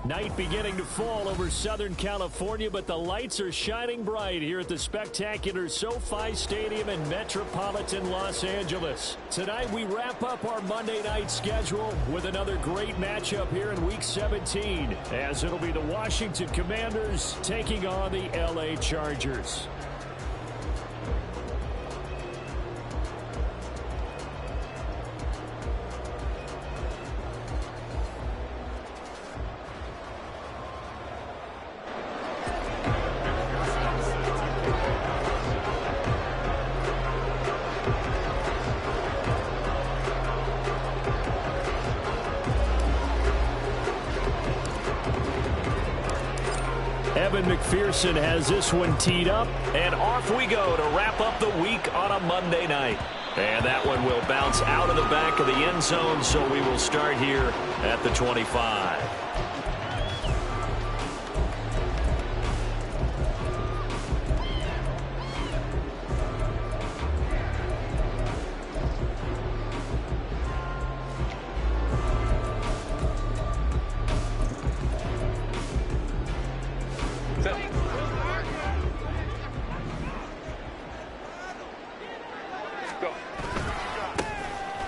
Night beginning to fall over Southern California, but the lights are shining bright here at the spectacular SoFi Stadium in metropolitan Los Angeles. Tonight we wrap up our Monday night schedule with another great matchup here in Week 17, as it'll be the Washington Commanders taking on the LA Chargers. Evan McPherson has this one teed up, and off we go to wrap up the week on a Monday night. And that one will bounce out of the back of the end zone, so we will start here at the 25.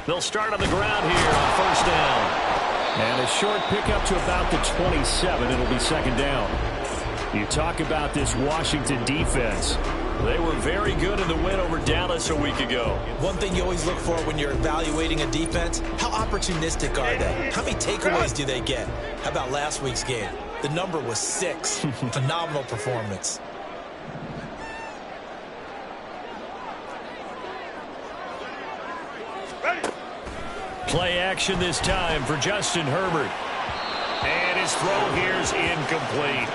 They'll start on the ground here on first down. And a short pickup to about the 27. It'll be second down. You talk about this Washington defense. They were very good in the win over Dallas a week ago. One thing you always look for when you're evaluating a defense, how opportunistic are they? How many takeaways do they get? How about last week's game? The number was 6. Phenomenal performance. Play action this time for Justin Herbert. And his throw here is incomplete.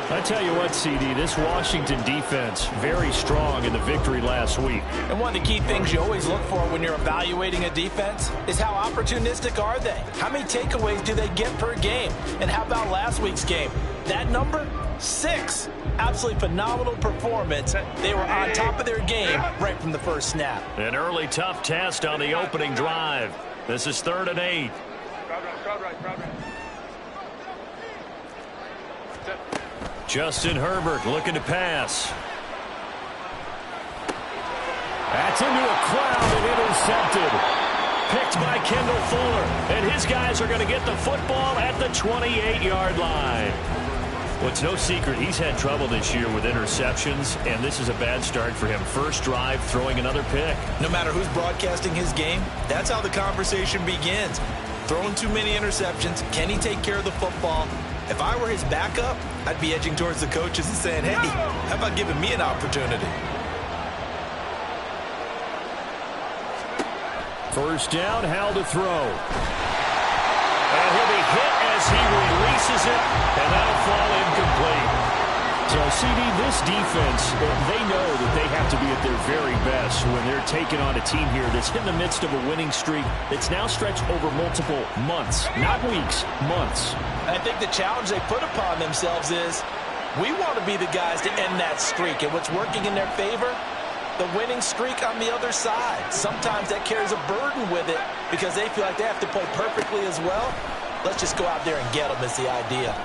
I tell you what, CD, this Washington defense, very strong in the victory last week. And one of the key things you always look for when you're evaluating a defense is how opportunistic are they? How many takeaways do they get per game? And how about last week's game? That number, 6. Absolutely phenomenal performance. They were on top of their game right from the first snap. An early tough test on the opening drive. This is 3rd and 8. Justin Herbert looking to pass. That's into a crowd and intercepted. Picked by Kendall Fuller. And his guys are going to get the football at the 28-yard line. Well, it's no secret he's had trouble this year with interceptions, and this is a bad start for him. First drive, throwing another pick. No matter who's broadcasting his game, that's how the conversation begins. Throwing too many interceptions, can he take care of the football? If I were his backup, I'd be edging towards the coaches and saying, hey, how about giving me an opportunity? First down, Howell to throw. And he'll be hit as he releases it, and that'll fall incomplete. So, CD, this defense, they know that they have to be at their very best when they're taking on a team here that's in the midst of a winning streak that's now stretched over multiple months, not weeks, months. I think the challenge they put upon themselves is we want to be the guys to end that streak, and what's working in their favor? The winning streak on the other side. Sometimes that carries a burden with it because they feel like they have to play perfectly as well. Let's just go out there and get them is the idea.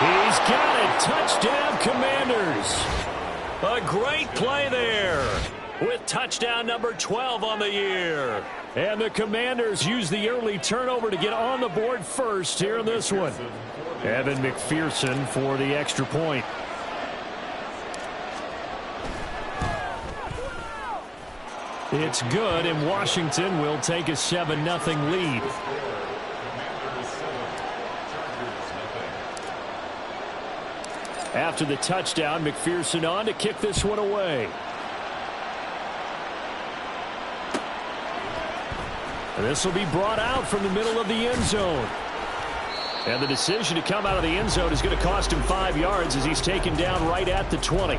He's got it. Touchdown, Commanders. A great play there with touchdown number 12 on the year. And the Commanders use the early turnover to get on the board first here in this one. Evan McPherson for the extra point. It's good, and Washington will take a 7-0 lead. After the touchdown, McPherson on to kick this one away. And this will be brought out from the middle of the end zone. And the decision to come out of the end zone is going to cost him 5 yards as he's taken down right at the 20.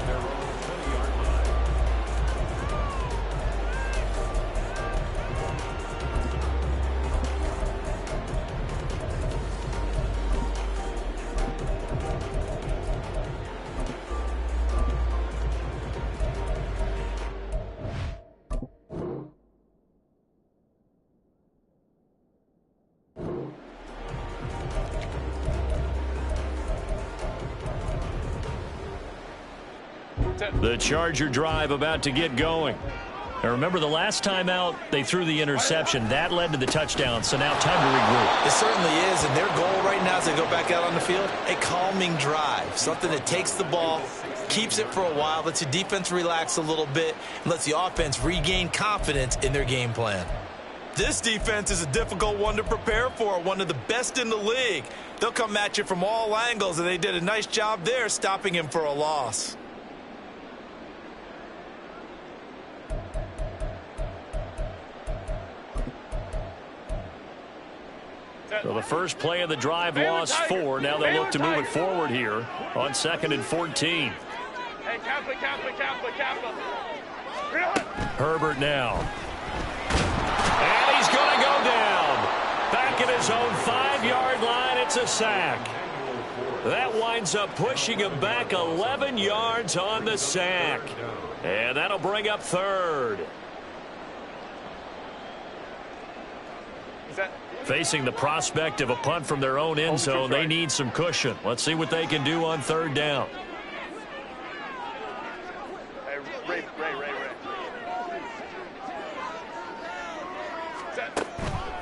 The Charger drive about to get going. Now remember, the last time out, they threw the interception. That led to the touchdown, so now time to regroup. It certainly is, and their goal right now as they go back out on the field, a calming drive, something that takes the ball, keeps it for a while, lets the defense relax a little bit, and lets the offense regain confidence in their game plan. This defense is a difficult one to prepare for, one of the best in the league. They'll come at you from all angles, and they did a nice job there stopping him for a loss. So the first play of the drive lost 4. Now they'll look to move it forward here on 2nd and 14. Herbert now. And he's going to go down. Back at his own 5-yard line, it's a sack. That winds up pushing him back 11 yards on the sack. And that'll bring up 3rd. Facing the prospect of a punt from their own end zone, they need some cushion. Let's see what they can do on 3rd down. Ray.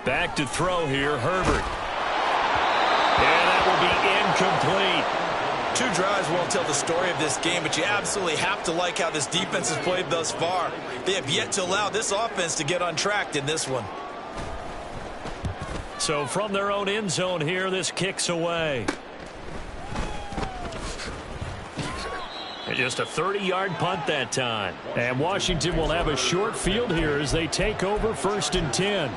Back to throw here, Herbert. And that will be incomplete. 2 drives won't tell the story of this game, but you absolutely have to like how this defense has played thus far. They have yet to allow this offense to get untracked in this one. So from their own end zone here, this kicks away. And just a 30-yard punt that time. And Washington will have a short field here as they take over 1st and 10.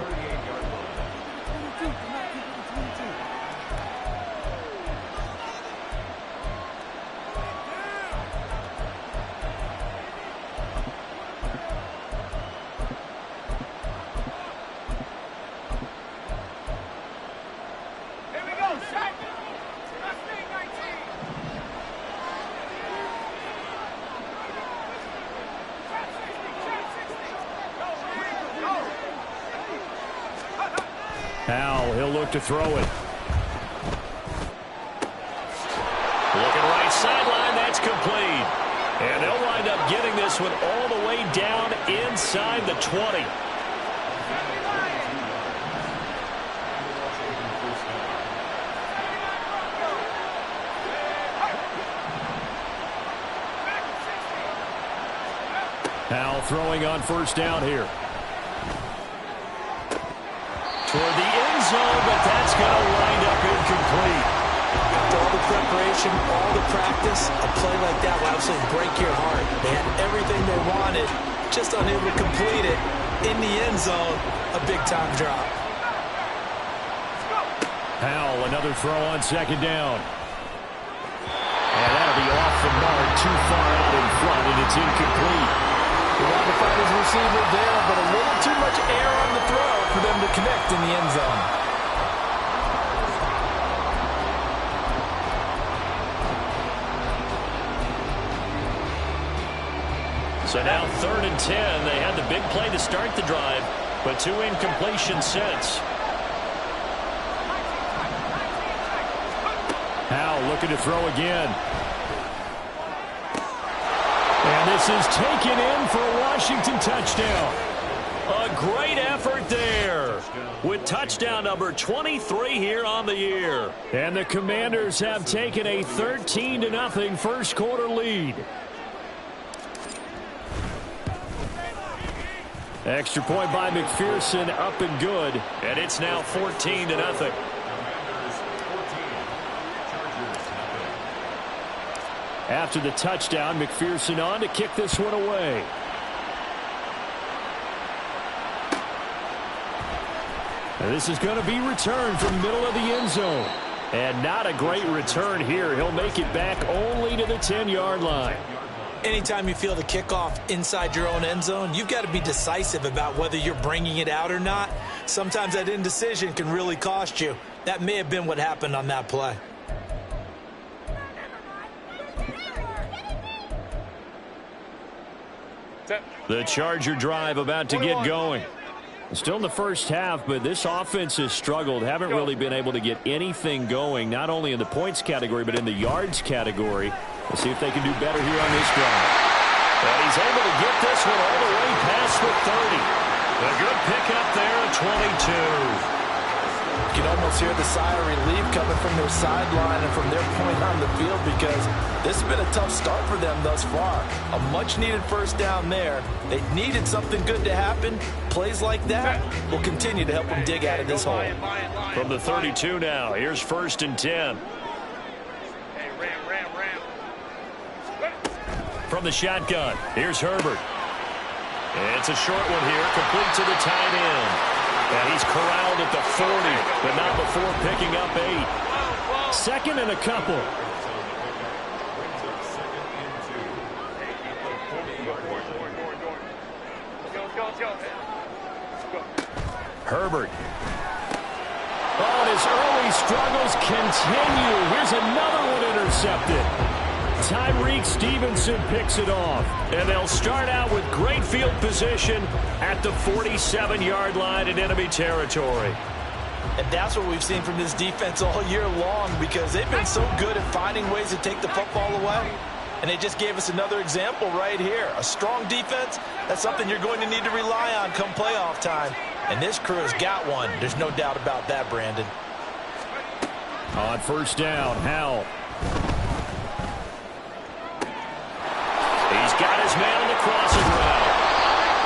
Howell, he'll look to throw it. Looking right sideline, that's complete. And they'll wind up getting this one all the way down inside the 20. Howell throwing on 1st down here. Toward the end zone, but that's going to wind up incomplete. After all the preparation, all the practice, a play like that will absolutely break your heart. They had everything they wanted, just unable to complete it. In the end zone, a big-time drop. Howell, another throw on 2nd down. And that'll be off the mark, too far out in front, and it's incomplete. He wanted to find his receiver there, but a little too much air on the throw for them to connect in the end zone. So now 3rd and 10. They had the big play to start the drive, but 2 incompletions since. Howell looking to throw again. And this is taken in for a Washington touchdown. A great effort there with touchdown number 23 here on the year. And the Commanders have taken a 13-0 first quarter lead. Extra point by McPherson, up and good. And it's now 14-0. After the touchdown, McPherson on to kick this one away. And this is going to be returned from the middle of the end zone. And not a great return here. He'll make it back only to the 10-yard line. Anytime you feel the kickoff inside your own end zone, you've got to be decisive about whether you're bringing it out or not. Sometimes that indecision can really cost you. That may have been what happened on that play. The Charger drive about to get going. Still in the first half, but this offense has struggled. Haven't really been able to get anything going, not only in the points category, but in the yards category. Let's see if they can do better here on this drive. And he's able to get this one all the way past the 30. A good pickup there at 22. You can almost hear the sigh of relief coming from their sideline and from their point on the field, because this has been a tough start for them thus far. A much-needed first down there. They needed something good to happen. Plays like that will continue to help them dig out of this hole. From the 32 now, here's 1st and 10. From the shotgun, here's Herbert. It's a short one here, complete to the tight end. And he's corralled at the 40, but not before picking up 8. 2nd and a couple. Herbert. Oh, and his early struggles continue. Here's another one intercepted. Tyreek Stevenson picks it off. And they'll start out with great field position at the 47-yard line in enemy territory. And that's what we've seen from this defense all year long, because they've been so good at finding ways to take the football away. And they just gave us another example right here. A strong defense, that's something you're going to need to rely on come playoff time. And this crew has got one. There's no doubt about that, Brandon. On 1st down, Howell. He's got his man on the crossing route.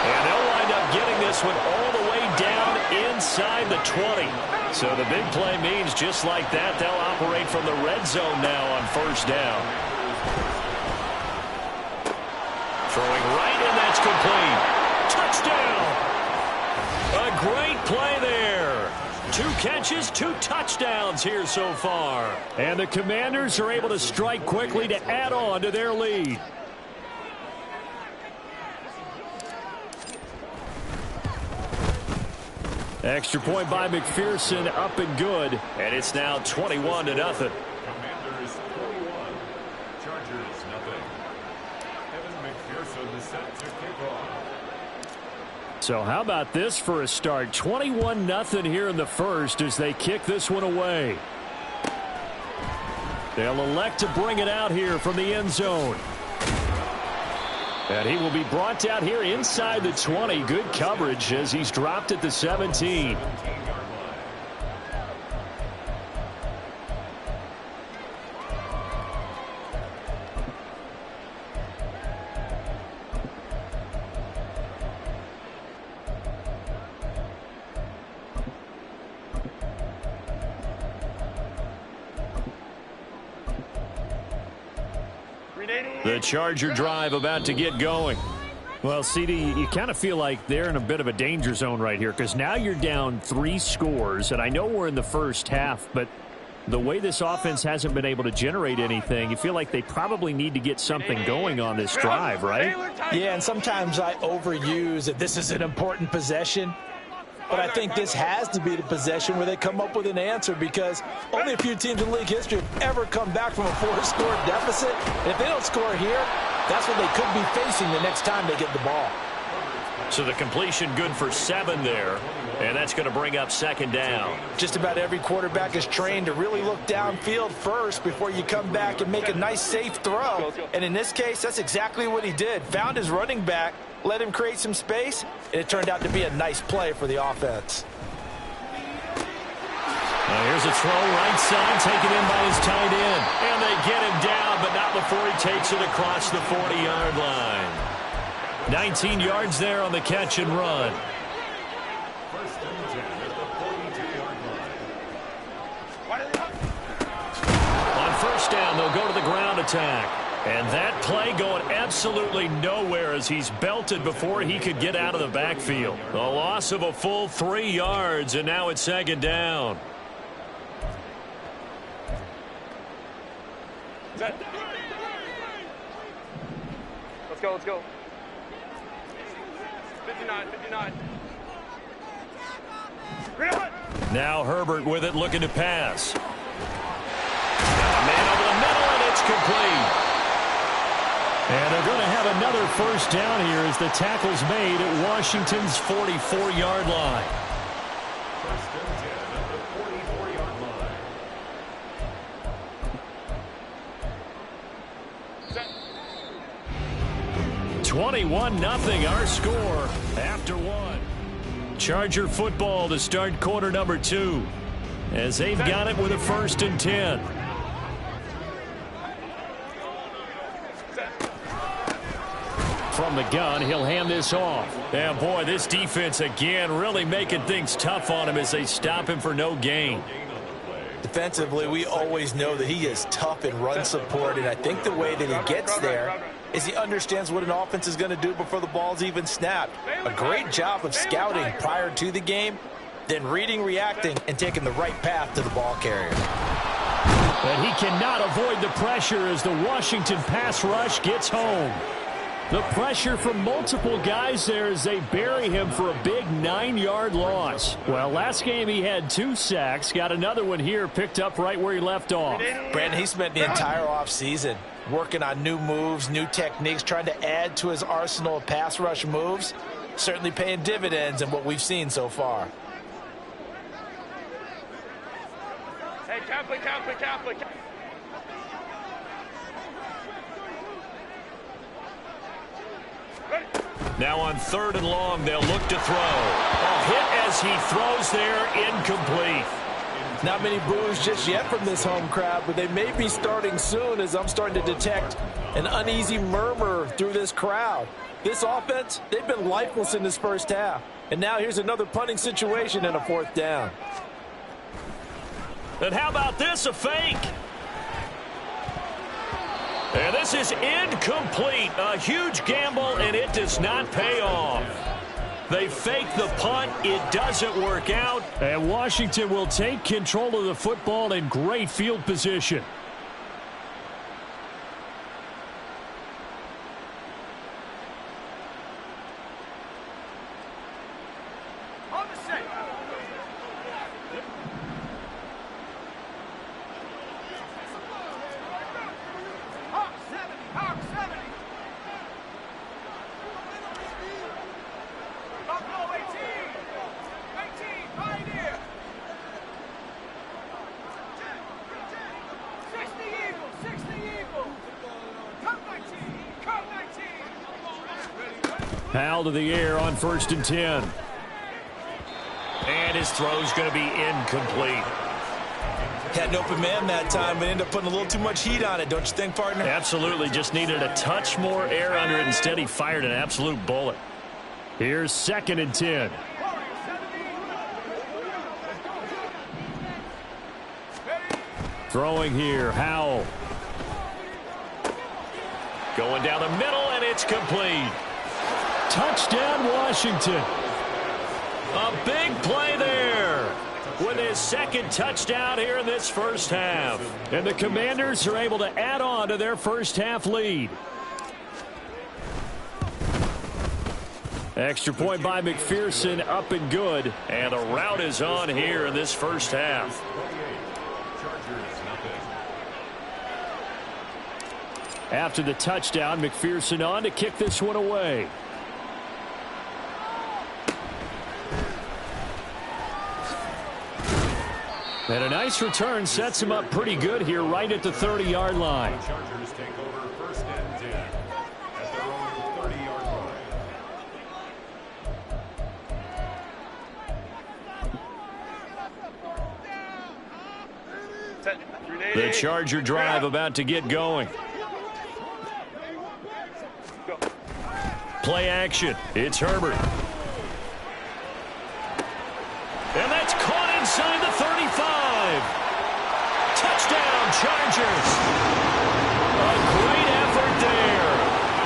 And they'll wind up getting this one all the way down inside the 20. So the big play means just like that, they'll operate from the red zone now on 1st down. Throwing right, and that's complete. Touchdown! A great play there. 2 catches, 2 touchdowns here so far. And the Commanders are able to strike quickly to add on to their lead. Extra point by McPherson, up and good. And it's now 21-0. Commanders 21, Chargers nothing. Evan McPherson is set to kick off. So how about this for a start? 21-0 here in the first as they kick this one away. They'll elect to bring it out here from the end zone. And he will be brought down here inside the 20. Good coverage as he's dropped at the 17. The Charger drive about to get going. Well, CD, you kind of feel like they're in a bit of a danger zone right here, because now you're down 3 scores, and I know we're in the first half, but the way this offense hasn't been able to generate anything, you feel like they probably need to get something going on this drive, right? Yeah, and sometimes I overuse that this is an important possession. But I think this has to be the possession where they come up with an answer, because only a few teams in league history have ever come back from a 4-score deficit. And if they don't score here, that's what they could be facing the next time they get the ball. So the completion good for 7 there, and that's going to bring up 2nd down. Just about every quarterback is trained to really look downfield first before you come back and make a nice, safe throw. And in this case, that's exactly what he did. Found his running back, let him create some space, and it turned out to be a nice play for the offense. Now here's a throw right side, taken in by his tight end. And they get him down, but not before he takes it across the 40-yard line. 19 yards there on the catch and run. 1st and 10 at the 42-yard line. On 1st down, they'll go to the ground attack. And that play going absolutely nowhere as he's belted before he could get out of the backfield. A loss of a full 3 yards, and now it's 2nd down. Let's go, let's go. 59, 59. Now Herbert with it, looking to pass. Got a man over the middle, and it's complete. And they're going to have another 1st down here as the tackle's made at Washington's 44-yard line. 1st and 10 at the 44-yard line. 21-0 our score after one. Charger football to start quarter number 2 as they've got it with a 1st and 10. From the gun, he'll hand this off. And boy, this defense again really making things tough on him as they stop him for no gain. Defensively, we always know that he is tough in run support, and I think the way that he gets there is he understands what an offense is going to do before the ball's even snapped. A great job of scouting prior to the game, then reading, reacting, and taking the right path to the ball carrier. And he cannot avoid the pressure as the Washington pass rush gets home. The pressure from multiple guys there as they bury him for a big 9-yard loss. Well, last game he had 2 sacks. Got another one here picked up right where he left off. Brandon, he spent the entire offseason working on new moves, new techniques, trying to add to his arsenal of pass rush moves. Certainly paying dividends in what we've seen so far. Hey, Kaplan. Now on 3rd and long, they'll look to throw. A hit as he throws there, incomplete. Not many boos just yet from this home crowd, but they may be starting soon as I'm starting to detect an uneasy murmur through this crowd. This offense, they've been lifeless in this first half. And now here's another punting situation and a 4th down. And how about this, a fake? And this is incomplete. A huge gamble, and it does not pay off. They fake the punt. It doesn't work out. And Washington will take control of the football in great field position. Powell to the air on 1st and 10. And his throw's going to be incomplete. Had an open man that time, but ended up putting a little too much heat on it, don't you think, partner? Absolutely. Just needed a touch more air under it. Instead, he fired an absolute bullet. Here's 2nd and 10. Throwing here, Howell. Going down the middle, and it's complete. Touchdown, Washington. A big play there with his 2nd touchdown here in this first half. And the Commanders are able to add on to their first half lead. Extra point by McPherson, up and good. And the route is on here in this first half. After the touchdown, McPherson on to kick this one away. And a nice return sets him up pretty good here right at the 30-yard line. Chargers take over 1st and 10 at their own 30-yard line. The Charger drive about to get going. Play action. It's Herbert. And that's caught inside the 35. Touchdown, Chargers. A great effort there.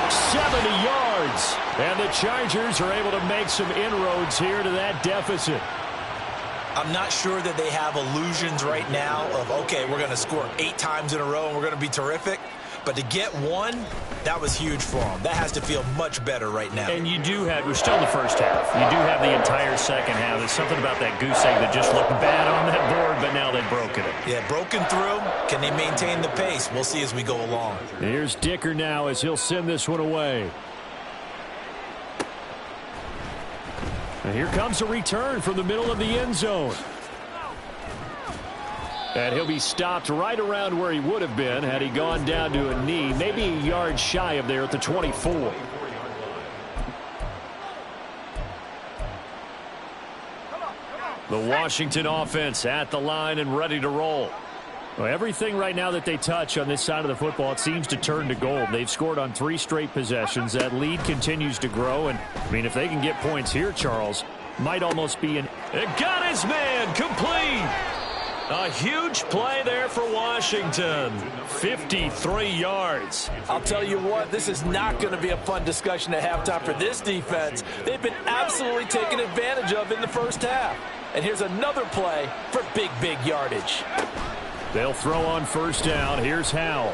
70 yards. And the Chargers are able to make some inroads here to that deficit. I'm not sure that they have illusions right now of, okay, we're going to score 8 times in a row and we're going to be terrific. But to get one, that was huge for them. That has to feel much better right now. And you do have, we're still in the first half. You do have the entire second half. There's something about that goose egg that just looked bad on that board, but now they've broken it. Yeah, broken through. Can they maintain the pace? We'll see as we go along. Here's Dicker now as he'll send this one away. And here comes a return from the middle of the end zone. And he'll be stopped right around where he would have been had he gone down to a knee, maybe a yard shy of there at the 24. The Washington offense at the line and ready to roll. Well, everything right now that they touch on this side of the football, it seems to turn to gold. They've scored on 3 straight possessions. That lead continues to grow. And, I mean, if they can get points here, Charles, might almost be an... It got his man complete. A huge play there for Washington. 53 yards. I'll tell you what, this is not going to be a fun discussion at halftime for this defense. They've been absolutely taken advantage of in the first half. And here's another play for big, big yardage. They'll throw on first down. Here's Howell.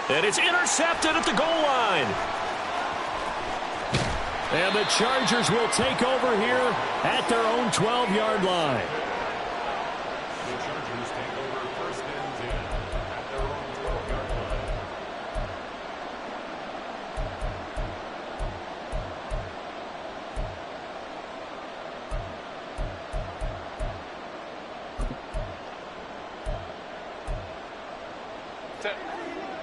And it's intercepted at the goal line. And the Chargers will take over here at their own 12-yard line. The Chargers take over first and 10 at their own 12-yard line.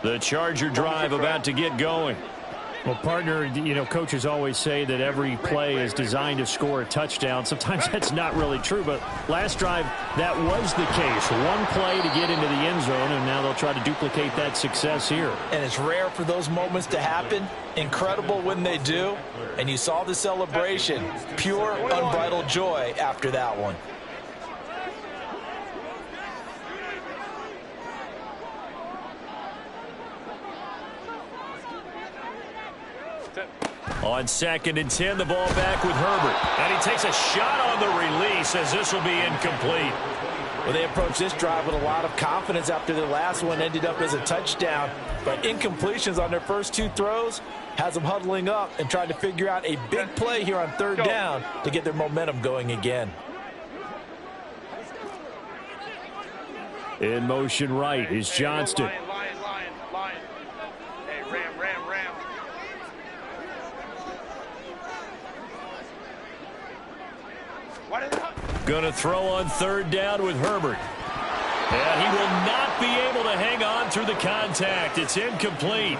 The Charger drive about to get going. Well, partner, you know, coaches always say that every play is designed to score a touchdown. Sometimes that's not really true, but last drive, that was the case. One play to get into the end zone, and now they'll try to duplicate that success here. And it's rare for those moments to happen. Incredible when they do. And you saw the celebration. Pure, unbridled joy after that one. On 2nd and 10, the ball back with Herbert. And he takes a shot on the release as this will be incomplete. Well, they approached this drive with a lot of confidence after their last one ended up as a touchdown. But incompletions on their first 2 throws has them huddling up and trying to figure out a big play here on 3rd down to get their momentum going again. In motion right is Johnston. Lion. Hey, Ram. Gonna throw on 3rd down with Herbert. And he will not be able to hang on through the contact. It's incomplete.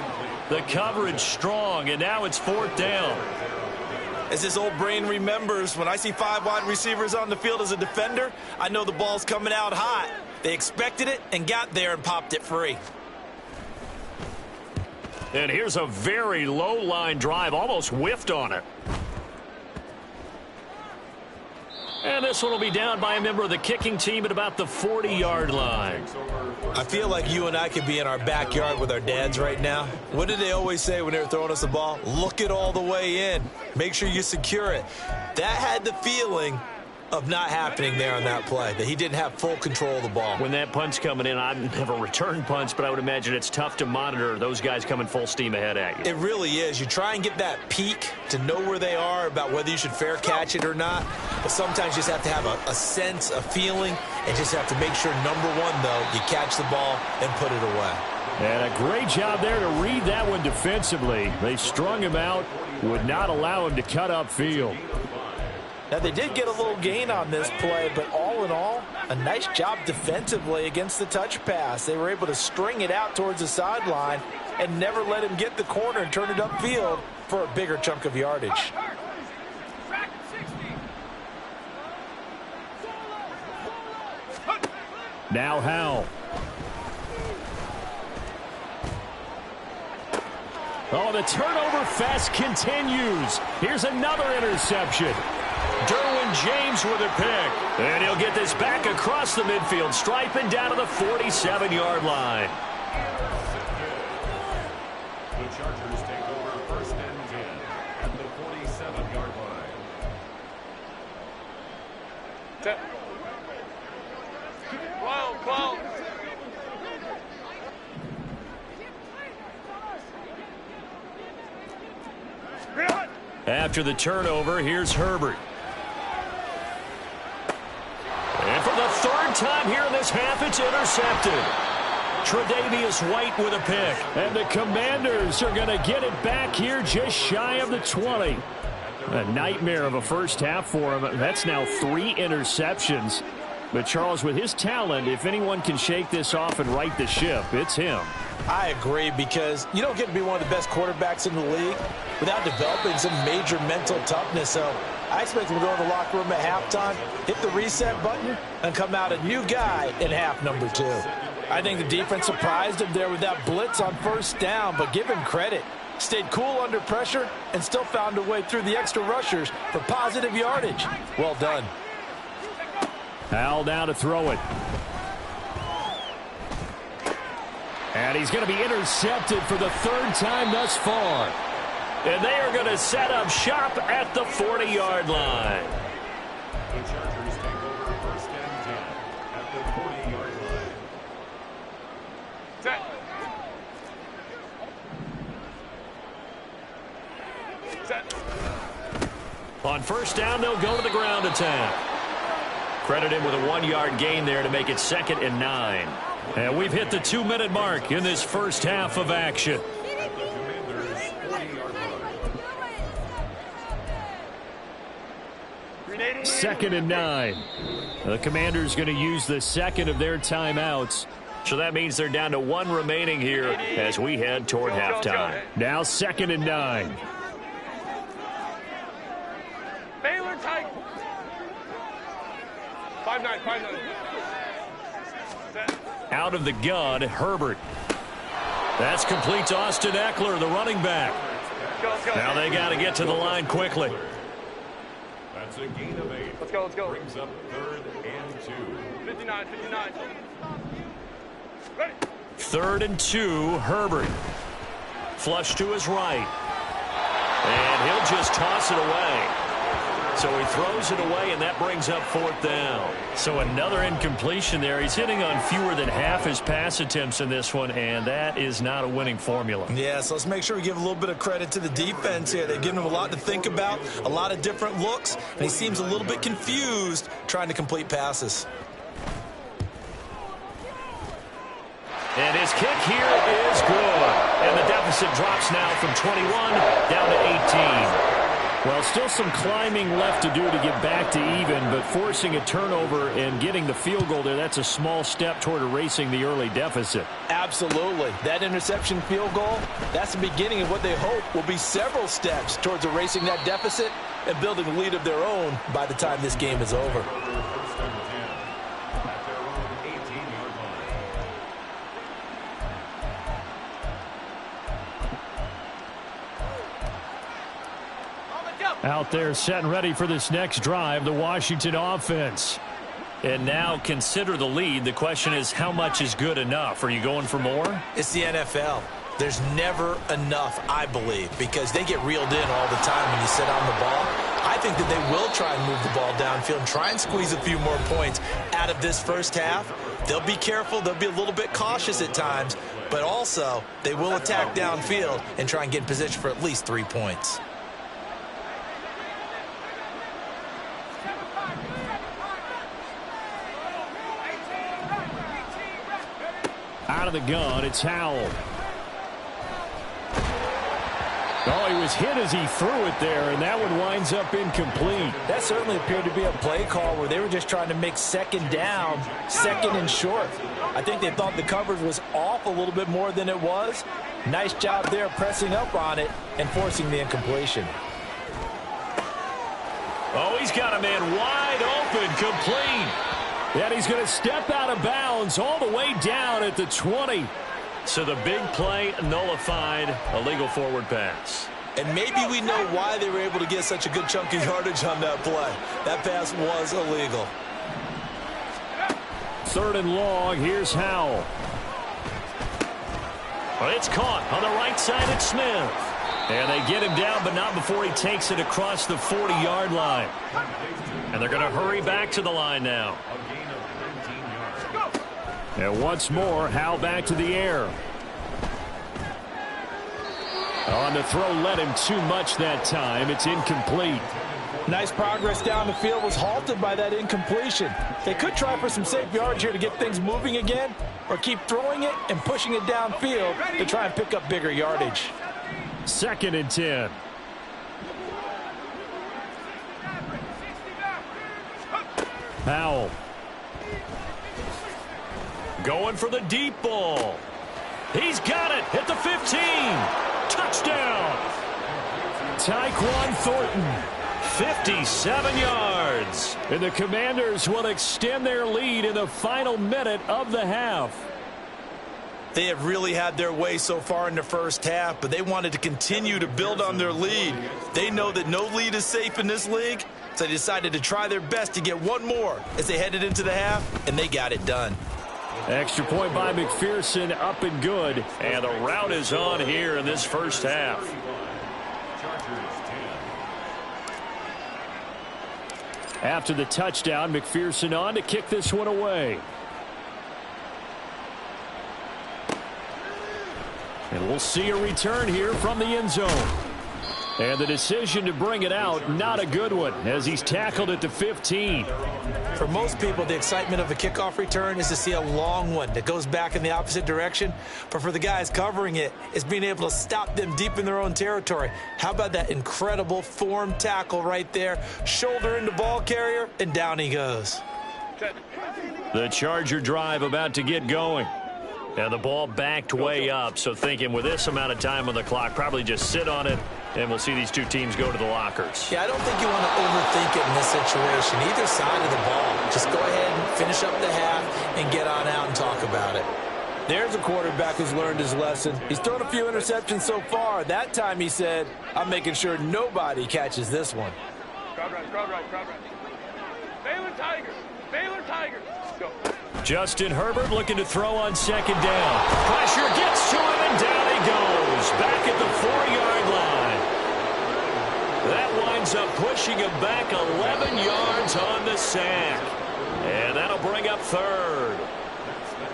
The coverage strong, and now it's 4th down. As this old brain remembers, when I see 5 wide receivers on the field as a defender, I know the ball's coming out hot. They expected it and got there and popped it free. And here's a very low line drive, almost whiffed on it. And this one will be down by a member of the kicking team at about the 40-yard line. I feel like you and I could be in our backyard with our dads right now. What did they always say when they were throwing us the ball? Look it all the way in. Make sure you secure it. That had the feeling of not happening there on that play, that he didn't have full control of the ball. When that punch coming in, I've never returned punch, but I would imagine it's tough to monitor those guys coming full steam ahead at you. It really is. You try and get that peek to know where they are about whether you should fair catch it or not, but sometimes you just have to have a sense, a feeling, and just have to make sure, number one, though, you catch the ball and put it away. And a great job there to read that one defensively. They strung him out, would not allow him to cut upfield. Now, they did get a little gain on this play, but all in all, a nice job defensively against the touch pass. They were able to string it out towards the sideline and never let him get the corner and turn it upfield for a bigger chunk of yardage. Now Howell. Oh, the turnover fest continues. Here's another interception. Derwin James with a pick. And he'll get this back across the midfield stripe and down to the 47-yard line. The Chargers take over first and 10 at the 47-yard line. Close. After the turnover, here's Herbert. And for the 3rd time here in this half, it's intercepted. Tre'Davious White with a pick. And the Commanders are going to get it back here just shy of the 20. A nightmare of a first half for him. That's now 3 interceptions. But Charles, with his talent, if anyone can shake this off and right the ship, it's him. I agree, because you don't get to be one of the best quarterbacks in the league without developing some major mental toughness. So I expect him to go in the locker room at halftime, hit the reset button, and come out a new guy in half number 2. I think the defense surprised him there with that blitz on first down, but give him credit. Stayed cool under pressure and still found a way through the extra rushers for positive yardage. Well done. Howell now to throw it. And he's going to be intercepted for the 3rd time thus far. And they are going to set up shop at the 40-yard line. The Chargers take over 1st and 10 at the 40-yard line. Set. Set. On first down, they'll go to the ground attack. Credit him with a 1-yard gain there to make it 2nd and 9. And we've hit the 2-minute mark in this first half of action. At the Commanders' 40-yard line. 2nd and 9. The Commanders going to use the 2nd of their timeouts. So that means they're down to 1 remaining here as we head toward halftime. Now 2nd and 9. Baylor tight. 5-9, 5-9. Set. Out of the gun, Herbert. That's complete to Austin Eckler, the running back. Let's go. Now they got to get to the line quickly. That's a gain of 8. Let's go. Brings up 3rd and 2. 59. Ready. 3rd and 2, Herbert. Flush to his right. And he'll just toss it away. So he throws it away, and that brings up 4th down. So another incompletion there. He's hitting on fewer than half his pass attempts in this one, and that is not a winning formula. Yeah, so let's make sure we give a little bit of credit to the defense here. They've given him a lot to think about, a lot of different looks, and he seems a little bit confused trying to complete passes. And his kick here is good. And the deficit drops now from 21 down to 18. Well, still some climbing left to do to get back to even, but forcing a turnover and getting the field goal there, that's a small step toward erasing the early deficit. Absolutely. That interception field goal, that's the beginning of what they hope will be several steps towards erasing that deficit and building a lead of their own by the time this game is over. 1st and 10 at their own 18-yard line. Out there set and ready for this next drive, the Washington offense. And now consider the lead. The question is, how much is good enough? Are you going for more? It's the NFL. There's never enough, I believe, because they get reeled in all the time when you sit on the ball. I think that they will try and move the ball downfield and try and squeeze a few more points out of this first half. They'll be careful. They'll be a little bit cautious at times, but also they will attack downfield and try and get in position for at least 3 points. Out of the gun, it's Howell. Oh, he was hit as he threw it there, and that one winds up incomplete. That certainly appeared to be a play call where they were just trying to make 2nd down, 2nd and short. I think they thought the coverage was off a little bit more than it was. Nice job there pressing up on it and forcing the incompletion. Oh, he's got a man wide open, complete. And he's going to step out of bounds all the way down at the 20. So the big play nullified, a legal forward pass. And maybe we know why they were able to get such a good chunk of yardage on that play. That pass was illegal. 3rd and long, here's Howell. Well, it's caught on the right side at Smith. And they get him down, but not before he takes it across the 40-yard line. And they're going to hurry back to the line now. And once more, Howell back to the air. On the throw, led him too much that time. It's incomplete. Nice progress down the field, was halted by that incompletion. They could try for some safe yards here to get things moving again, or keep throwing it and pushing it downfield to try and pick up bigger yardage. 2nd and 10. Howell. Going for the deep ball. He's got it at the 15. Touchdown. Tyquan Thornton. 57 yards. And the Commanders will extend their lead in the final minute of the half. They have really had their way so far in the first half, but they wanted to continue to build on their lead. They know that no lead is safe in this league, so they decided to try their best to get one more as they headed into the half, and they got it done. Extra point by McPherson, up and good. And the rout is on here in this first half. After the touchdown, McPherson on to kick this one away. And we'll see a return here from the end zone. And the decision to bring it out, not a good one, as he's tackled at the 15. For most people, the excitement of a kickoff return is to see a long one that goes back in the opposite direction. But for the guys covering it, it's being able to stop them deep in their own territory. How about that incredible form tackle right there? Shoulder into ball carrier, and down he goes. The Charger drive about to get going. And the ball backed way up, so thinking with this amount of time on the clock, probably just sit on it, and we'll see these two teams go to the lockers. Yeah, I don't think you want to overthink it in this situation. Either side of the ball. Just go ahead and finish up the half and get on out and talk about it. There's a quarterback who's learned his lesson. He's thrown a few interceptions so far. That time he said, I'm making sure nobody catches this one. Crowd right, crowd right, crowd right. Baylor Tigers, Baylor Tigers. Go. Justin Herbert looking to throw on second down. Pressure gets to him, and down he goes. Back at the 4-yard line. That winds up pushing him back 11 yards on the sack. And that'll bring up third.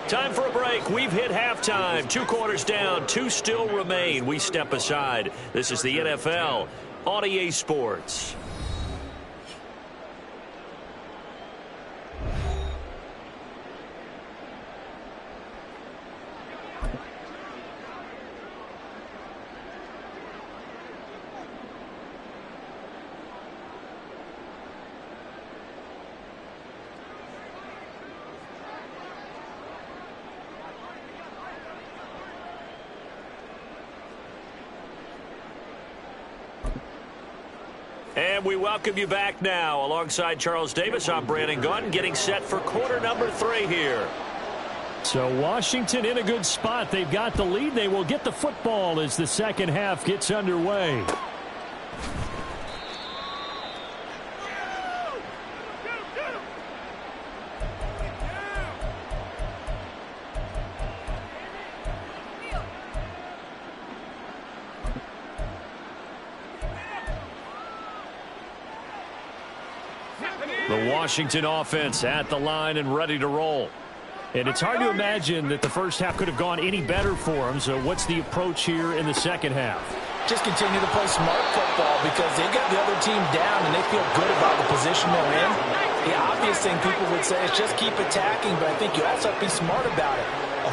Time for a break. We've hit halftime. 2 quarters down, 2 still remain. We step aside. This is the NFL on EA Sports. And we welcome you back now. Alongside Charles Davis, I'm Brandon Gunn, getting set for quarter number 3 here. So Washington in a good spot. They've got the lead. They will get the football as the second half gets underway. The Washington offense at the line and ready to roll. And it's hard to imagine that the first half could have gone any better for them. So what's the approach here in the second half? Just continue to play smart football because they got the other team down and they feel good about the position they're in. The obvious thing people would say is just keep attacking, but I think you also have to be smart about it.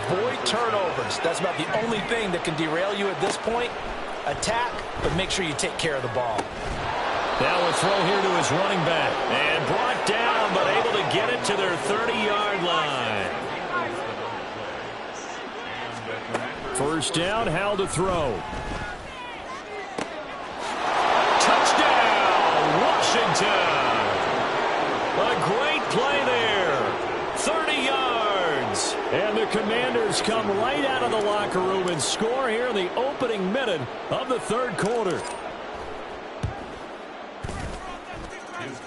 Avoid turnovers. That's about the only thing that can derail you at this point. Attack, but make sure you take care of the ball. Now a throw here to his running back. And brought down, but able to get it to their 30-yard line. First down, Howell to throw. Touchdown, Washington. A great play there. 30 yards. And the Commanders come right out of the locker room and score here in the opening minute of the third quarter.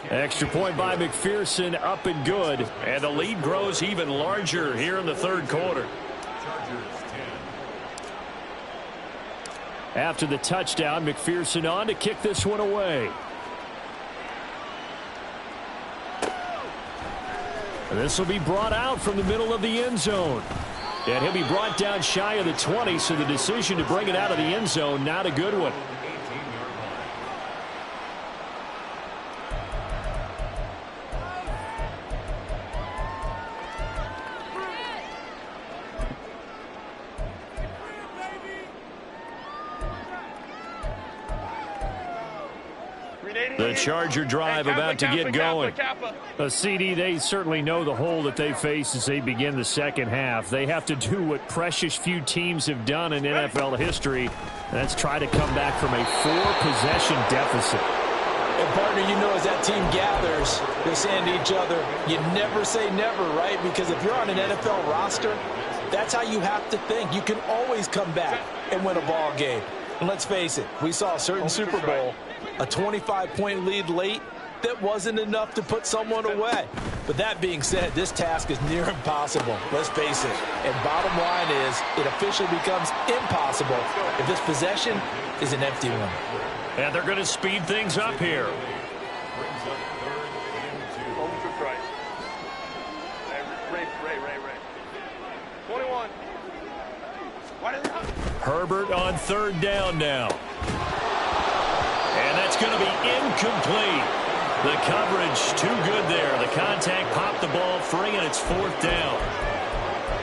Extra point by McPherson, up and good. And the lead grows even larger here in the third quarter. After the touchdown, McPherson on to kick this one away. And this will be brought out from the middle of the end zone. And he'll be brought down shy of the 20, so the decision to bring it out of the end zone, not a good one. The Charger drive about to get going. CD, they certainly know the hole that they face as they begin the second half. They have to do what precious few teams have done in NFL history, and that's try to come back from a 4-possession deficit. If partner, you know, as that team gathers, they're saying to each other, you never say never, right? Because if you're on an NFL roster, that's how you have to think. You can always come back and win a ball game. And let's face it, we saw a certain Super Bowl, a 25-point lead late, that wasn't enough to put someone away. But that being said, this task is near impossible. Let's face it. And bottom line is, it officially becomes impossible if this possession is an empty one. And they're going to speed things up here. Ray. 21. Herbert on third down now. And that's going to be incomplete. The coverage too good there. The contact popped the ball free, and it's fourth down.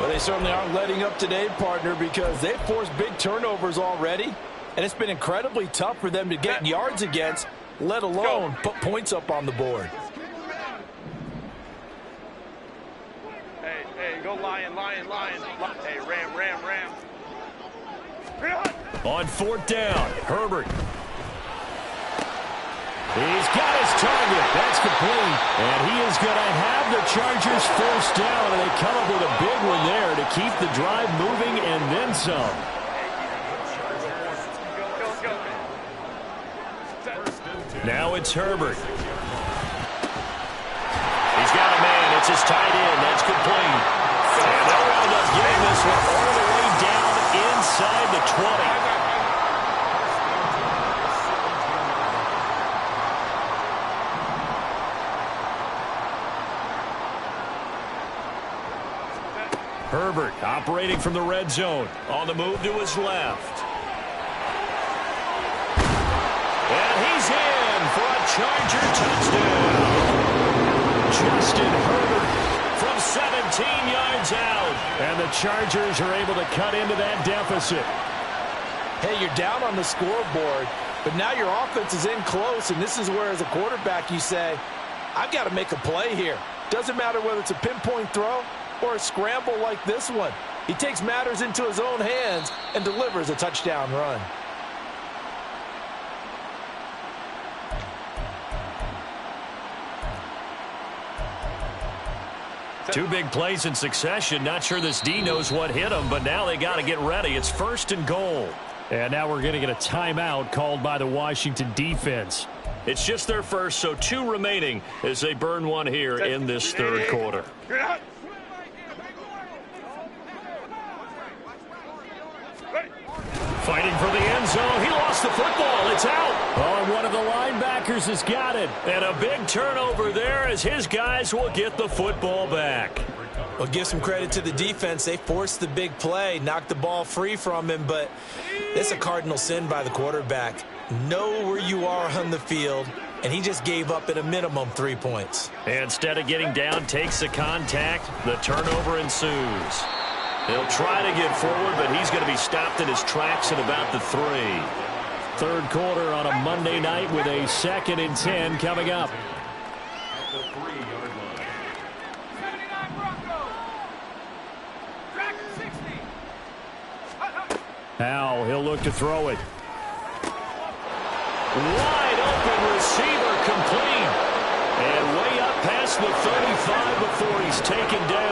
Well, they certainly aren't letting up today, partner, because they've forced big turnovers already, and it's been incredibly tough for them to get yards against, let alone put points up on the board. Hey, go lion. Hey, ram. On fourth down, Herbert. He's got his target. That's complete. And he is going to have the Chargers first down, and they come up with a big one there to keep the drive moving and then some. Now it's Herbert. He's got a man. It's his tight end. That's complete. And they'll wind up getting this one all the way down inside the 20. Herbert operating from the red zone. On the move to his left. And he's in for a Charger touchdown. Justin Herbert from 17 yards out. And the Chargers are able to cut into that deficit. Hey, you're down on the scoreboard, but now your offense is in close, and this is where, as a quarterback, you say, I've got to make a play here. Doesn't matter whether it's a pinpoint throw or a scramble like this one. He takes matters into his own hands and delivers a touchdown run. Two big plays in succession. Not sure this D knows what hit him, but now they got to get ready. It's first and goal. And now we're going to get a timeout called by the Washington defense. It's just their first, so 2 remaining as they burn one here in this third quarter. Fighting for the end zone. He lost the football. It's out. Oh, and one of the linebackers has got it. And a big turnover there as his guys will get the football back. Well, give some credit to the defense. They forced the big play, knocked the ball free from him, but it's a cardinal sin by the quarterback. Know where you are on the field, and he just gave up at a minimum 3 points. And instead of getting down, takes the contact. The turnover ensues. He'll try to get forward, but he's going to be stopped in his tracks at about the 3. Third quarter on a Monday night with a 2nd and 10 coming up. At the 3-yard line. Now he'll look to throw it. Wide open receiver complete. And way up past the 35 before he's taken down.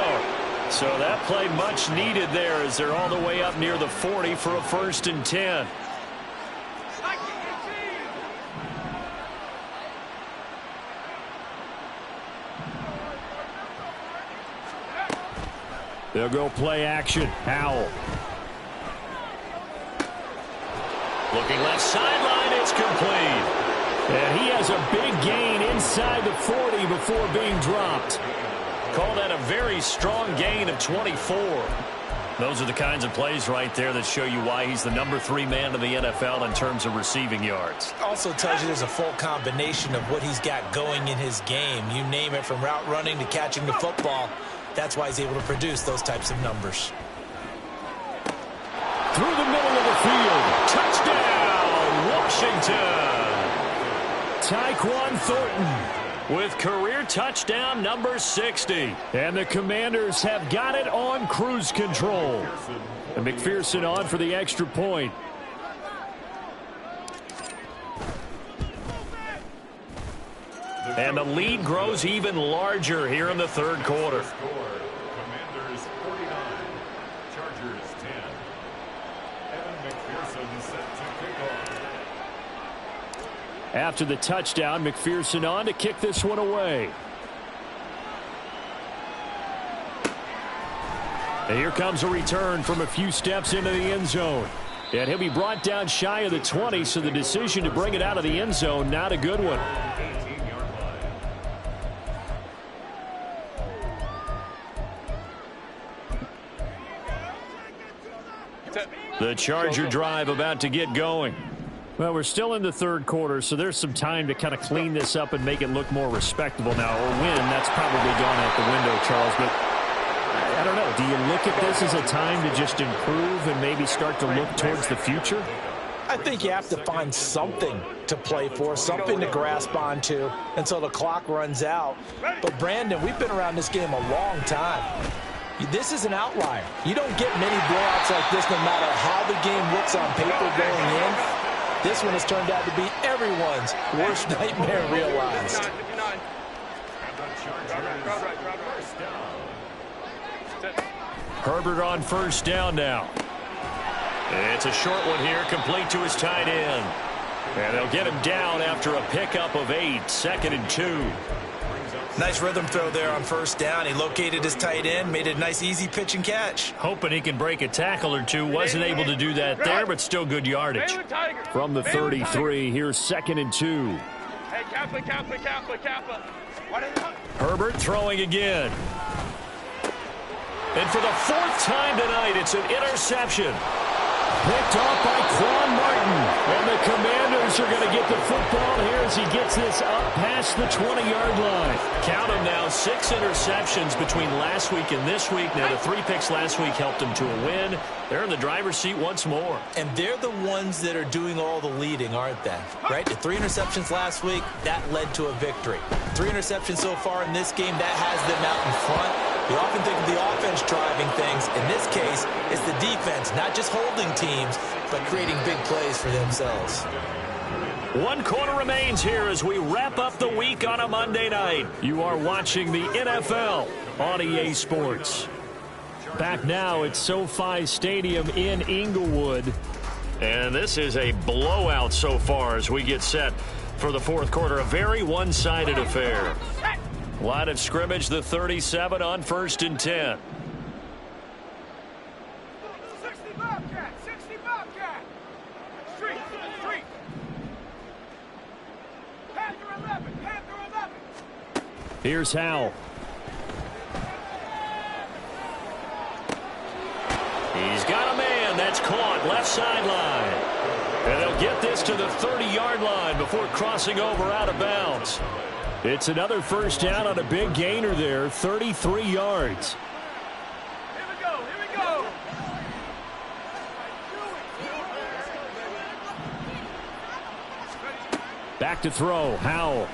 So that play much needed there as they're all the way up near the 40 for a 1st and 10. They'll go play action. Howell. Looking left sideline, it's complete. And he has a big gain inside the 40 before being dropped. Call that a very strong gain of 24. Those are the kinds of plays right there that show you why he's the number 3 man in the NFL in terms of receiving yards. Also tells you there's a full combination of what he's got going in his game. You name it, from route running to catching the football. That's why he's able to produce those types of numbers. Through the middle of the field. Touchdown, Washington. Tyquan Thornton with career touchdown number 60. And the Commanders have got it on cruise control. And McPherson on for the extra point. And the lead grows even larger here in the third quarter. Commanders 49, Chargers 10. Evan McPherson set to kick off. After the touchdown, McPherson on to kick this one away. And here comes a return from a few steps into the end zone. And he'll be brought down shy of the 20, so the decision to bring it out of the end zone, not a good one. 18-yard line. The Charger drive about to get going. Well, we're still in the third quarter, so there's some time to kind of clean this up and make it look more respectable now. Or win, that's probably gone out the window, Charles. But I don't know. Do you look at this as a time to just improve and maybe start to look towards the future? I think you have to find something to play for, something to grasp onto until the clock runs out. But, Brandon, we've been around this game a long time. This is an outlier. You don't get many blowouts like this no matter how the game looks on paper going in. This one has turned out to be everyone's worst nightmare realized. Herbert on first down now. It's a short one here, complete to his tight end. And they'll get him down after a pickup of 8, 2nd and 2. Nice rhythm throw there on first down. He located his tight end, made it a nice easy pitch and catch. Hoping he can break a tackle or two. Wasn't able to do that there, but still good yardage. From the 33, here's 2nd and 2. Hey, Kappa. Herbert throwing again. And for the 4th time tonight, it's an interception. Picked off by Quan Martin. And the Commanders are going to get the football here as he gets this up past the 20-yard line. Count them now, 6 interceptions between last week and this week. Now, the 3 picks last week helped them to a win. They're in the driver's seat once more. And they're the ones that are doing all the leading, aren't they? Right? The 3 interceptions last week, that led to a victory. 3 interceptions so far in this game, that has them out in front. You often think of the offense driving things. In this case, it's the defense, not just holding teams, but creating big plays for themselves. 1 quarter remains here as we wrap up the week on a Monday night. You are watching the NFL on EA Sports. Back now at SoFi Stadium in Inglewood. And this is a blowout so far as we get set for the 4th quarter. A very one-sided affair. Line of scrimmage, the 37 on 1st and 10. 60 Bobcat. Street. Panther 11. Here's Howell. He's got a man. That's caught left sideline. And they'll get this to the 30-yard line before crossing over out of bounds. It's another first down on a big gainer there, 33 yards. Here we go. Back to throw, Howell.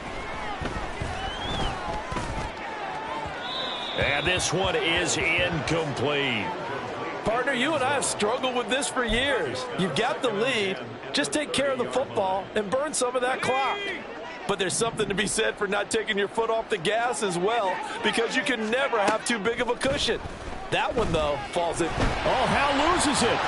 And this one is incomplete. Partner, you and I have struggled with this for years. You've got the lead. Just take care of the football and burn some of that clock. But there's something to be said for not taking your foot off the gas as well, because you can never have too big of a cushion. That one, though, falls in. Oh, Howell loses it.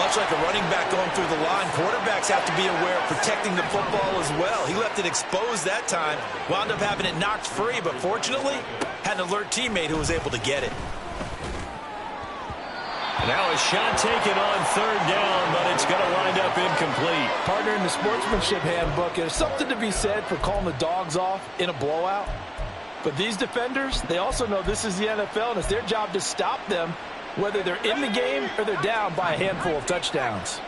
Much like a running back going through the line, quarterbacks have to be aware of protecting the football as well. He left it exposed that time, wound up having it knocked free, but fortunately, had an alert teammate who was able to get it. Now a shot taken on 3rd down, but it's going to wind up incomplete. Partner, in the sportsmanship handbook, there's something to be said for calling the dogs off in a blowout. But these defenders, they also know this is the NFL, and it's their job to stop them, whether they're in the game or they're down by a handful of touchdowns.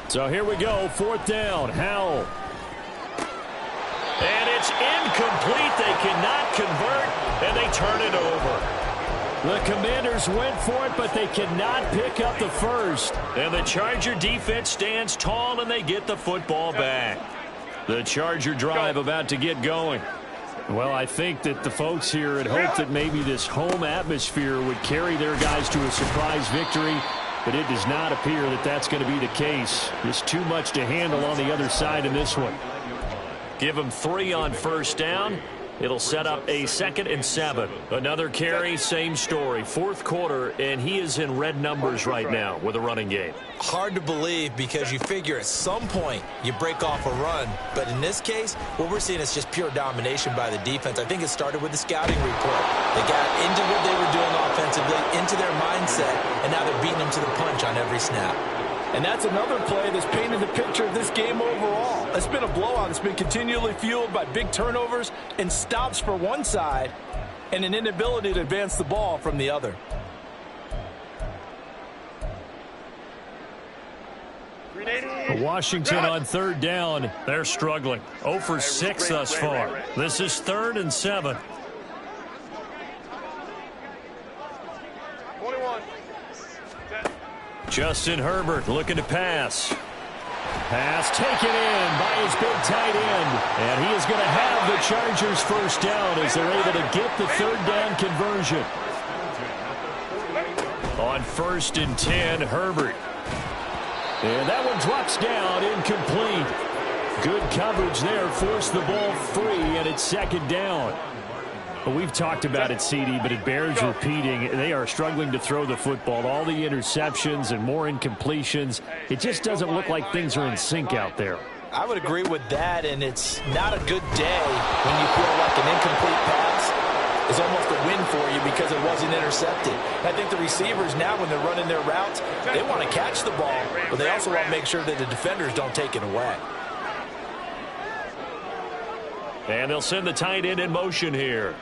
So here we go, 4th down, Howell. And it's incomplete. They cannot convert, and they turn it over. The Commanders went for it, but they cannot pick up the first. And the Charger defense stands tall, and they get the football back. The Charger drive about to get going. Well, I think that the folks here had hoped that maybe this home atmosphere would carry their guys to a surprise victory, but it does not appear that that's going to be the case. Just too much to handle on the other side in this one. Give them 3 on first down. It'll set up a 2nd and 7. Another carry, same story. 4th quarter, and he is in red numbers right now with a running game. Hard to believe because you figure at some point you break off a run. But in this case, what we're seeing is just pure domination by the defense. I think it started with the scouting report. They got into what they were doing offensively, into their mindset, and now they're beating them to the punch on every snap. And that's another play that's painted the picture of this game overall. It's been a blowout. It's been continually fueled by big turnovers and stops for one side and an inability to advance the ball from the other. Washington on 3rd down. They're struggling. 0 for 6 thus far. This is 3rd and 7. 21. Justin Herbert looking to pass. Pass taken in by his big tight end. And he is going to have the Chargers first down as they're able to get the 3rd down conversion. On 1st and 10, Herbert. And that one drops down, incomplete. Good coverage there, forced the ball free, and it's 2nd down. Well, we've talked about it, CD, but it bears repeating. They are struggling to throw the football. All the interceptions and more incompletions. It just doesn't look like things are in sync out there. I would agree with that, and it's not a good day when you feel like an incomplete pass is almost a win for you because it wasn't intercepted. I think the receivers now, when they're running their routes, they want to catch the ball, but they also want to make sure that the defenders don't take it away. And they'll send the tight end in motion here.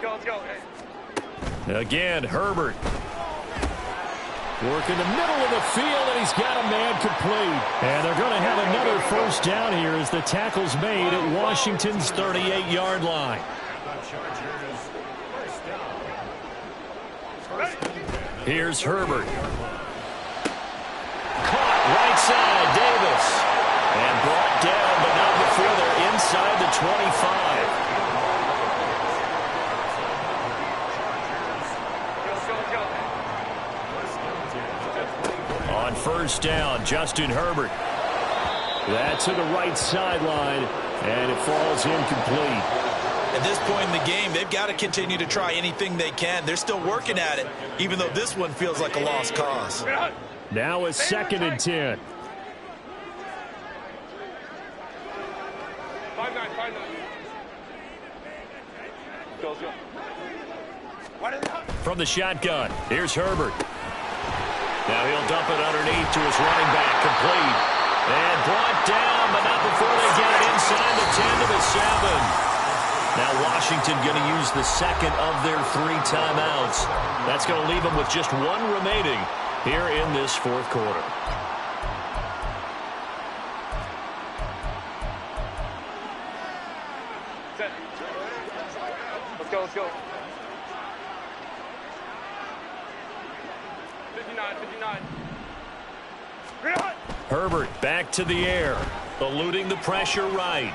Let's go. Again, Herbert. Working the middle of the field, and he's got a man complete. And they're going to have another first down here as the tackle's made at Washington's 38-yard line. Here's Herbert. Caught right side, Davis. And brought down, but not before they're inside the 25. On first down, Justin Herbert. That's to the right sideline, and it falls incomplete. At this point in the game, they've got to continue to try anything they can. They're still working at it, even though this one feels like a lost cause. Now a 2nd and 10. 5-9. Go. From the shotgun, here's Herbert. Now he'll dump it underneath to his running back, complete. And brought down, but not before they get it inside the 10 to the 7. Now Washington going to use the 2nd of their 3 timeouts. That's going to leave them with just 1 remaining here in this 4th quarter. Set. Let's go. 59. Herbert back to the air, eluding the pressure right.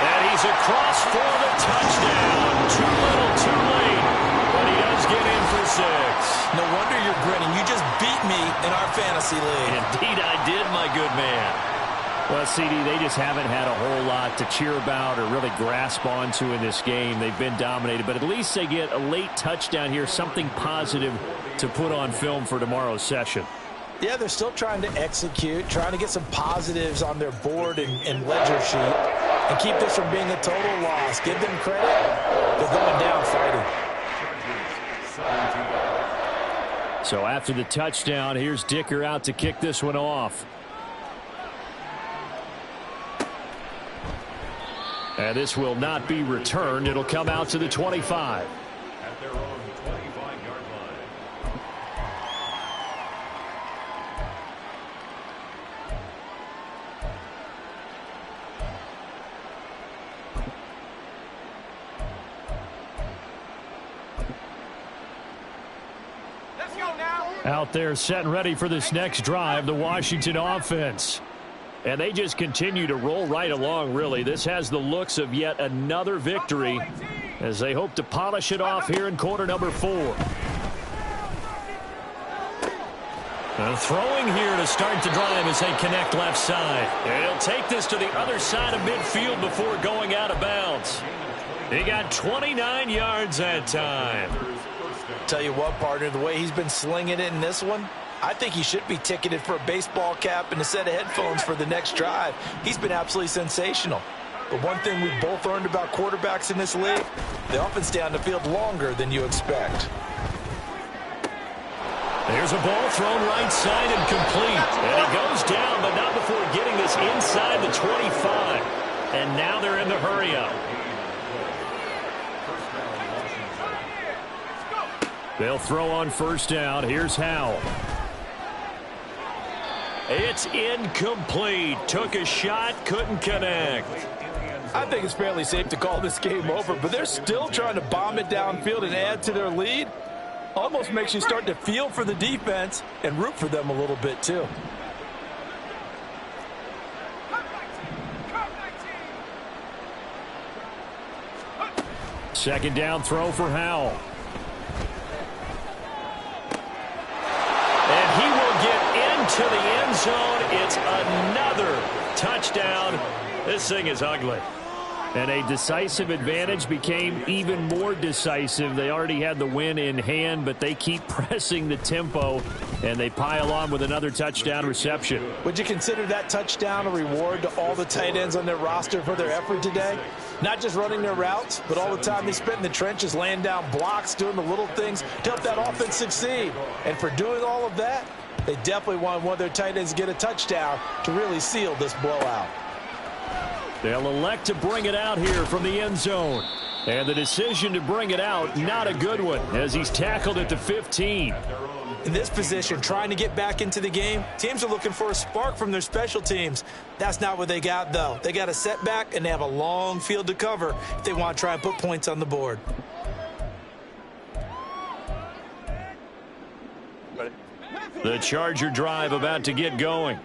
And he's across for the touchdown. Too little, too late. But he does get in for 6. No wonder you're grinning. You just beat me in our fantasy league. Indeed I did, my good man. Well, CD, they just haven't had a whole lot to cheer about or really grasp onto in this game. They've been dominated, but at least they get a late touchdown here, something positive to put on film for tomorrow's session. Yeah, they're still trying to execute, trying to get some positives on their board and ledger sheet and keep this from being a total loss. Give them credit. They're going down fighting. So after the touchdown, here's Dicker out to kick this one off. And this will not be returned. It'll come out to the 25. At their own 25-yard line. Let's go now. Out there set and ready for this next drive, the Washington offense. And they just continue to roll right along, really. This has the looks of yet another victory as they hope to polish it off here in quarter number 4. And throwing here to start the drive as they connect left side. And he'll take this to the other side of midfield before going out of bounds. He got 29 yards that time. Tell you what, partner, the way he's been slinging it in this one, I think he should be ticketed for a baseball cap and a set of headphones for the next drive. He's been absolutely sensational. But one thing we've both learned about quarterbacks in this league, they often stay on the field longer than you expect. There's a ball thrown right side and complete. And he goes down, but not before getting this inside the 25. And now they're in the hurry-up. They'll throw on first down. Here's Howell. It's incomplete. Took a shot, couldn't connect. I think it's fairly safe to call this game over, but they're still trying to bomb it downfield and add to their lead. Almost makes you start to feel for the defense and root for them a little bit, too. Second down throw for Howell. And he will get into the end zone. It's another touchdown. This thing is ugly. And a decisive advantage became even more decisive. They already had the win in hand, but they keep pressing the tempo, and they pile on with another touchdown reception. Would you consider that touchdown a reward to all the tight ends on their roster for their effort today? Not just running their routes, but all the time they spent in the trenches, laying down blocks, doing the little things to help that offense succeed. And for doing all of that, they definitely want one of their tight ends to get a touchdown to really seal this blowout. They'll elect to bring it out here from the end zone. And the decision to bring it out, not a good one, as he's tackled at the 15. In this position, trying to get back into the game, teams are looking for a spark from their special teams. That's not what they got, though. They got a setback, and they have a long field to cover if they want to try and put points on the board. The Charger drive about to get going.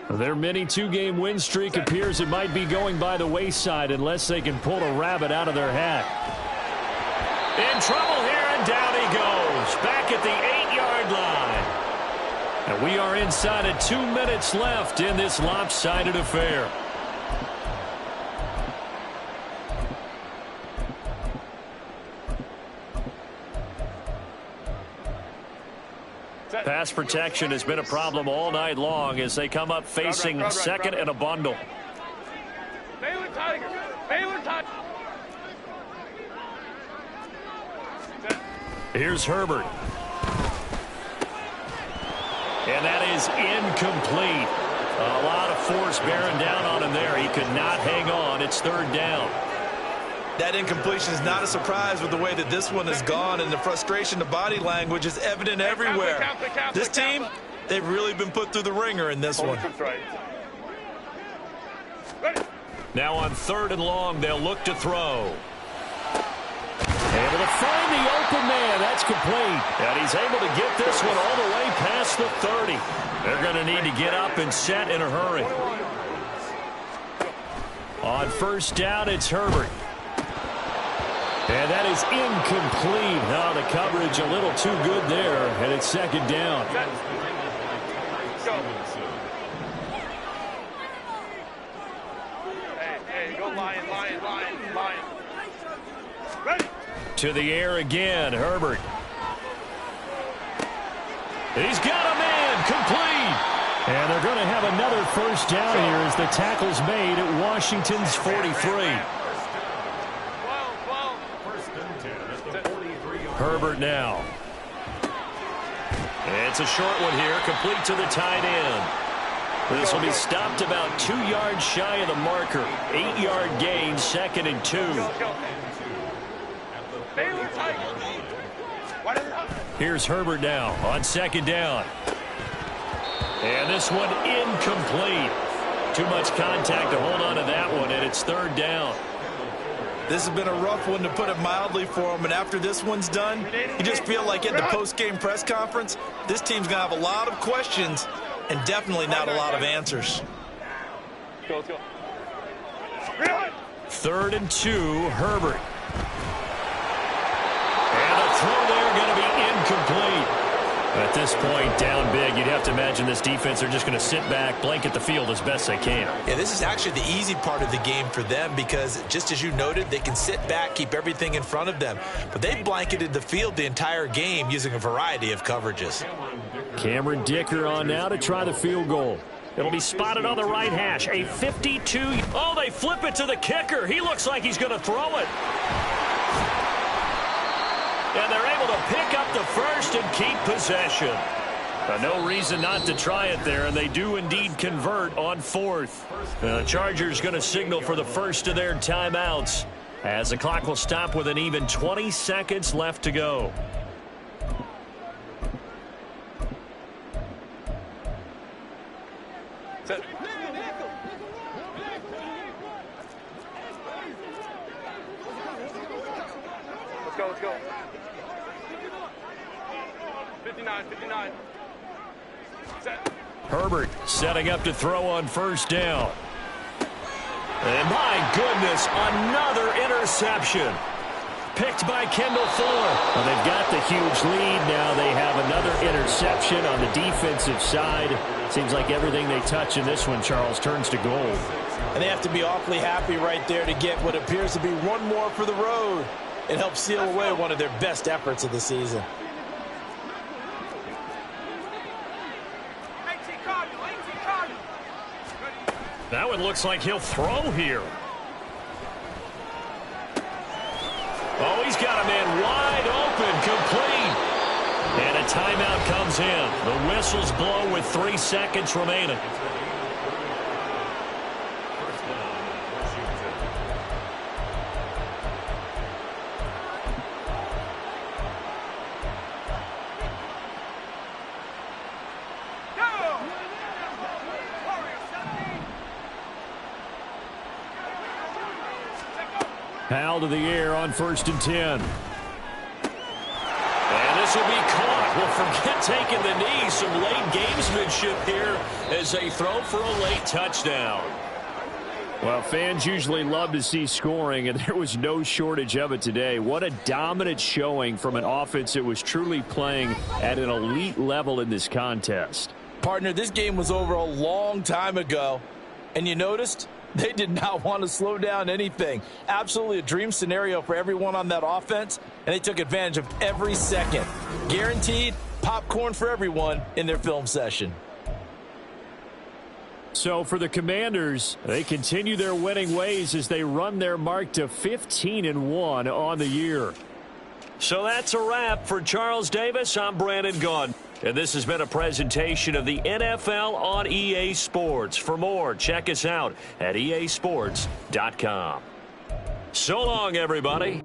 Their mini two-game win streak appears it might be going by the wayside unless they can pull a rabbit out of their hat. In trouble here, and down he goes. Back at the 8-yard line. And we are inside of 2 minutes left in this lopsided affair. Pass protection has been a problem all night long as they come up facing second and a bundle. Baylor Tigers! Baylor Tigers! Here's Herbert. And that is incomplete. A lot of force bearing down on him there. He could not hang on. It's third down. That incompletion is not a surprise with the way that this one has gone, and the frustration, the body language is evident everywhere. This team, they've really been put through the ringer in this one. Now on third and long, they'll look to throw. Able to find the open man. That's complete. And he's able to get this one all the way past the 30. They're going to need to get up and set in a hurry. On first down, it's Herbert. And that is incomplete. Now the coverage a little too good there, and it's second down. Hey, go Lion, Lion, Lion, Lion. Ready? To the air again, Herbert. He's got a man, complete. And they're going to have another first down here as the tackle's made at Washington's 43. Herbert now. It's a short one here, complete to the tight end. This will be stopped about 2 yards shy of the marker. 8-yard gain, second and 2. Here's Herbert now on second down. And this one incomplete. Too much contact to hold on to that one, and it's third down. This has been a rough one, to put it mildly, for him. And after this one's done, you just feel like at the post-game press conference, this team's going to have a lot of questions and definitely not a lot of answers. Let's go. 3rd and 2, Herbert. And a throw there going to be incomplete. At this point, down big, you'd have to imagine this defense are just going to sit back, blanket the field as best they can. Yeah, this is actually the easy part of the game for them because, just as you noted, they can sit back, keep everything in front of them. But they blanketed the field the entire game using a variety of coverages. Cameron Dicker on now to try the field goal. It'll be spotted on the right hash. A 52. Oh, they flip it to the kicker. He looks like he's going to throw it. And they're able to pick up the first and keep possession. No reason not to try it there, and they do indeed convert on 4th. The Chargers going to signal for the first of their timeouts as the clock will stop with an even 20 seconds left to go. Set. Let's go. 59. Set. Herbert setting up to throw on 1st down. And my goodness, another interception. Picked by Kendall Fuller. Well, they've got the huge lead. Now they have another interception on the defensive side. Seems like everything they touch in this one, Charles, turns to gold. And they have to be awfully happy right there to get what appears to be one more for the road. It helps seal away one of their best efforts of the season. That one looks like he'll throw here. Oh, he's got a man wide open, complete. And a timeout comes in. The whistles blow with 3 seconds remaining. Powell to the air on 1st and 10. And this will be caught. Well, forget taking the knee. Some late gamesmanship here as they throw for a late touchdown. Well, fans usually love to see scoring, and there was no shortage of it today. What a dominant showing from an offense that was truly playing at an elite level in this contest. Partner, this game was over a long time ago, and you noticed they did not want to slow down anything. Absolutely a dream scenario for everyone on that offense, and they took advantage of every second. Guaranteed popcorn for everyone in their film session. So for the Commanders, they continue their winning ways as they run their mark to 15-1 on the year. So that's a wrap for Charles Davis. I'm Brandon Gaudin. And this has been a presentation of the NFL on EA Sports. For more, check us out at easports.com. So long, everybody.